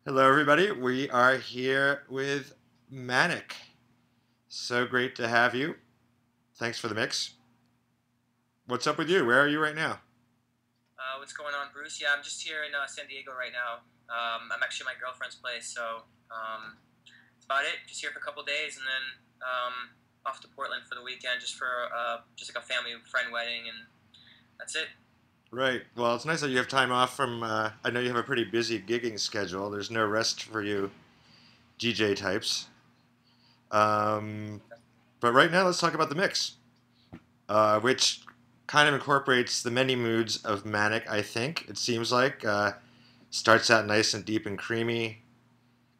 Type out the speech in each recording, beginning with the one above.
Hello, everybody. We are here with MANIK. So great to have you. Thanks for the mix. What's up with you? Where are you right now? What's going on, Bruce? Yeah, I'm just here in San Diego right now. I'm actually at my girlfriend's place, so that's about it. Just here for a couple days, and then off to Portland for the weekend, just for just like a family friend wedding, and that's it. Right. Well, it's nice that you have time off from. I know you have a pretty busy gigging schedule. There's no rest for you, DJ types. Um, but right now, let's talk about the mix, which kind of incorporates the many moods of MANIK. I think it seems like starts out nice and deep and creamy,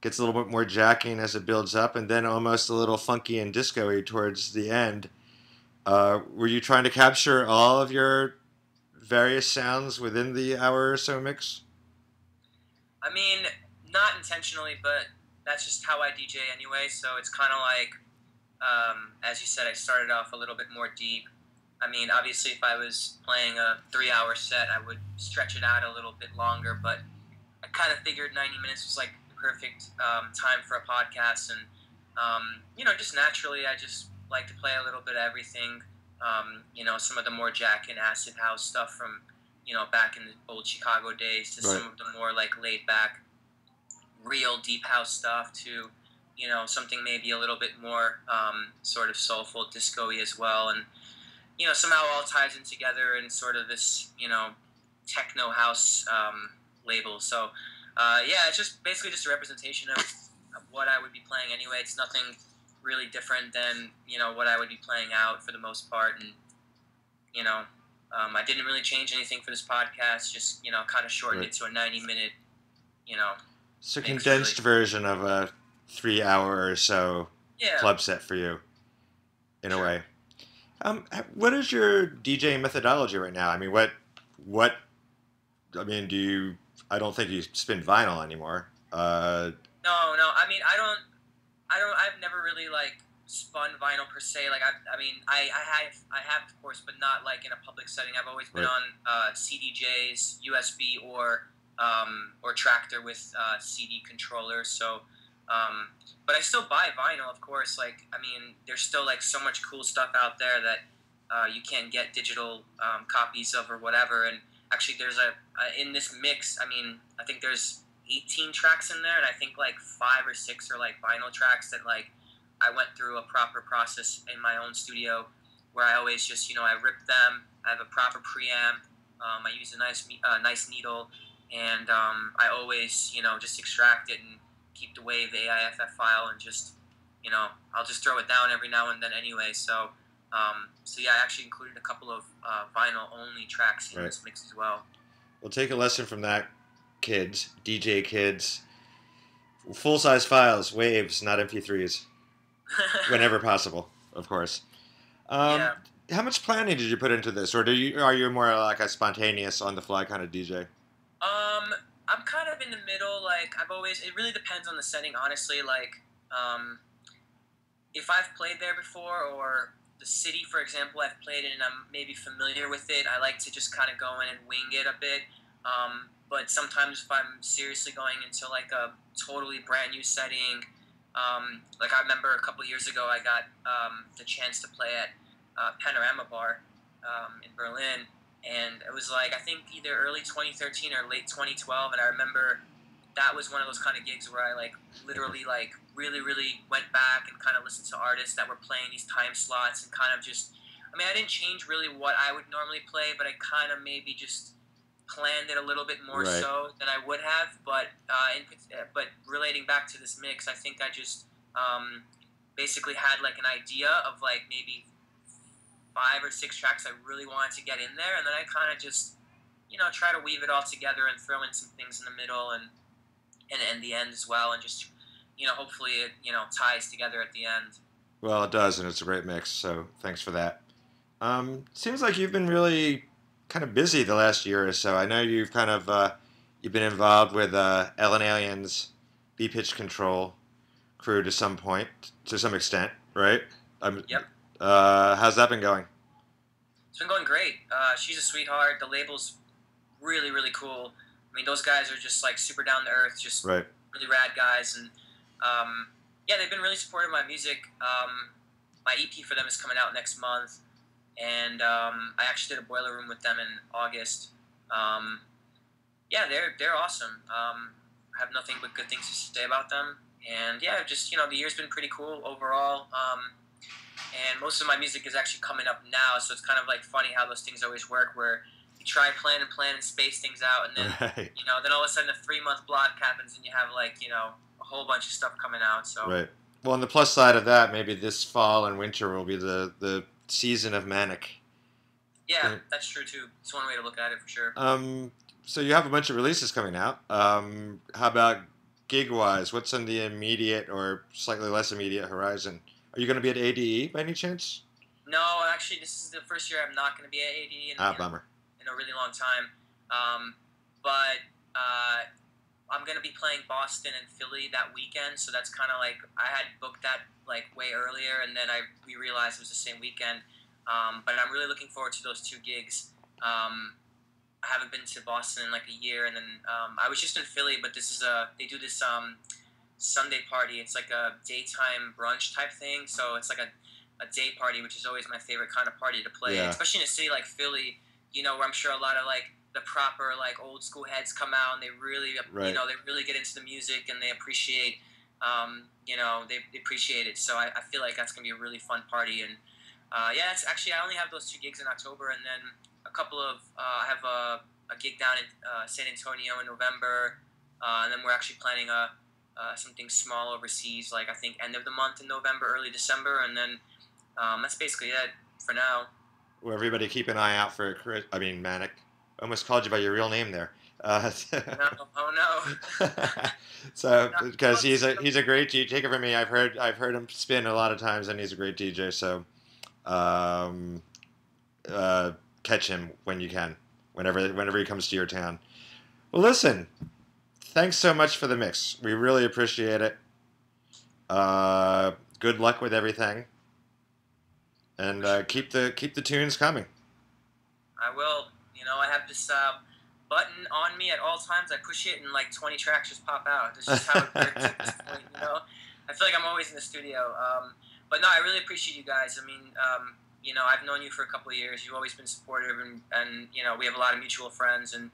gets a little bit more jacking as it builds up, and then almost a little funky and disco-y towards the end. Were you trying to capture all of your various sounds within the hour or so mix? I mean, not intentionally, but that's just how I DJ anyway. So it's kind of like, as you said, I started off a little bit more deep. I mean, obviously, if I was playing a 3-hour set, I would stretch it out a little bit longer, but I kind of figured 90 minutes was like the perfect time for a podcast. And, just naturally, I just like to play a little bit of everything. Some of the more jack and acid house stuff from, back in the old Chicago days to Right. some of the more like laid back, real deep house stuff to, something maybe a little bit more sort of soulful, disco-y as well. And, somehow all ties in together in sort of this, techno house label. So, yeah, it's just basically just a representation of what I would be playing anyway. It's nothing really different than, what I would be playing out for the most part. And, I didn't really change anything for this podcast, just, kind of shortened Right. it to a 90-minute, you know, So mix, condensed really. version of a 3 hour or so Yeah, club set for you, in a sure. way. What is your DJ methodology right now? I mean, what? I mean, do you? I don't think you spin vinyl anymore. No, no. I mean, I've never really like spun vinyl per se. Like, I have, of course, but not like in a public setting. I've always been Right. on CDJs, USB, or Tractor with CD controllers. So, but I still buy vinyl, of course. Like, I mean, there's still like so much cool stuff out there that you can't get digital copies of or whatever. And actually, there's in this mix. I mean, I think there's 18 tracks in there, and I think like 5 or 6 are like vinyl tracks that like I went through a proper process in my own studio where I always just I rip them. I have a proper preamp. I use a nice needle, and I always just extract it and keep the wave, the AIFF file, and just I'll just throw it down every now and then anyway. So yeah, I actually included a couple of vinyl only tracks in Right. this mix as well. Well, take a lesson from that, kids, DJ kids. Full size files, waves, not MP3s, whenever possible, of course. Um, Yeah. how much planning did you put into this, or are you more like a spontaneous, on the fly kind of DJ? I'm kind of in the middle. Like it really depends on the setting, honestly. Like, if I've played there before, or the city, for example, I've played in and I'm maybe familiar with it, I like to just kind of go in and wing it a bit. But sometimes if I'm seriously going into like a totally brand new setting, like I remember a couple years ago, I got the chance to play at Panorama Bar in Berlin, and it was like I think either early 2013 or late 2012, and I remember that was one of those kind of gigs where I like literally like really went back and kind of listened to artists that were playing these time slots and kind of just I mean I didn't change really what I would normally play, but I kind of maybe just planned it a little bit more Right. so than I would have. But relating back to this mix, I think I just basically had like an idea of like maybe 5 or 6 tracks I really wanted to get in there, and then I kind of just try to weave it all together and throw in some things in the middle and the end as well, and just hopefully it ties together at the end. Well, it does, and it's a great mix. So thanks for that. Seems like you've been really kind of busy the last year or so. I know you've been involved with Ellen Alien's B pitch control crew to some point, to some extent, right? Um, Yep, how's that been going? it's been going great. She's a sweetheart. The label's really cool. I mean, those guys are just like super down to earth. Just Right. really rad guys, and yeah, they've been really supportive of my music. My EP for them is coming out next month, and I actually did a boiler room with them in August. Yeah, they're awesome. I have nothing but good things to say about them, and yeah, just the year's been pretty cool overall. And most of my music is actually coming up now, so it's kind of like funny how those things always work, where you try plan and space things out, and then Right. then all of a sudden a 3 month block happens, and you have like a whole bunch of stuff coming out. So Right. Well, on the plus side of that, maybe this fall and winter will be the season of MANIK. yeah, that's true too. It's one way to look at it for sure. So you have a bunch of releases coming out. How about Gigwise? What's on the immediate or slightly less immediate horizon? Are you going to be at ADE by any chance? No, actually, this is the first year I'm not going to be at AD Bummer. in a really long time. But I'm going to be playing Boston and Philly that weekend, so that's kind of like I had booked that like way earlier, and then we realized it was the same weekend. But I'm really looking forward to those two gigs. I haven't been to Boston in like a year, and then I was just in Philly, but they do this Sunday party. It's like a daytime brunch type thing, so it's like a day party, which is always my favorite kind of party to play, Yeah. especially in a city like Philly, where I'm sure a lot of like the proper like old school heads come out, and they really Right. they really get into the music, and they appreciate they appreciate it. So I feel like that's gonna be a really fun party. And yeah, it's actually I only have those two gigs in October, and then a couple of I have a gig down in San Antonio in November, and then we're actually planning something small overseas, like I think end of the month in November, early December, and then that's basically it for now. Well, everybody keep an eye out for MANIK. I almost called you by your real name there. No, oh no. So No, because he's a great DJ. Take it from me. I've heard him spin a lot of times, and he's a great DJ. So catch him when you can, whenever he comes to your town. Well, listen. Thanks so much for the mix. We really appreciate it. Good luck with everything, and keep the tunes coming. I will. I have this button on me at all times. I push it, and like 20 tracks just pop out. That's just how it works at this point. I feel like I'm always in the studio. But no, I really appreciate you guys. I mean, I've known you for a couple of years. You've always been supportive, and we have a lot of mutual friends, and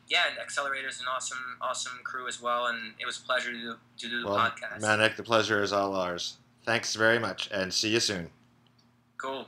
yeah, and Accelerator is an awesome crew as well, and it was a pleasure to do the podcast. MANIK, the pleasure is all ours. Thanks very much, and see you soon. Cool.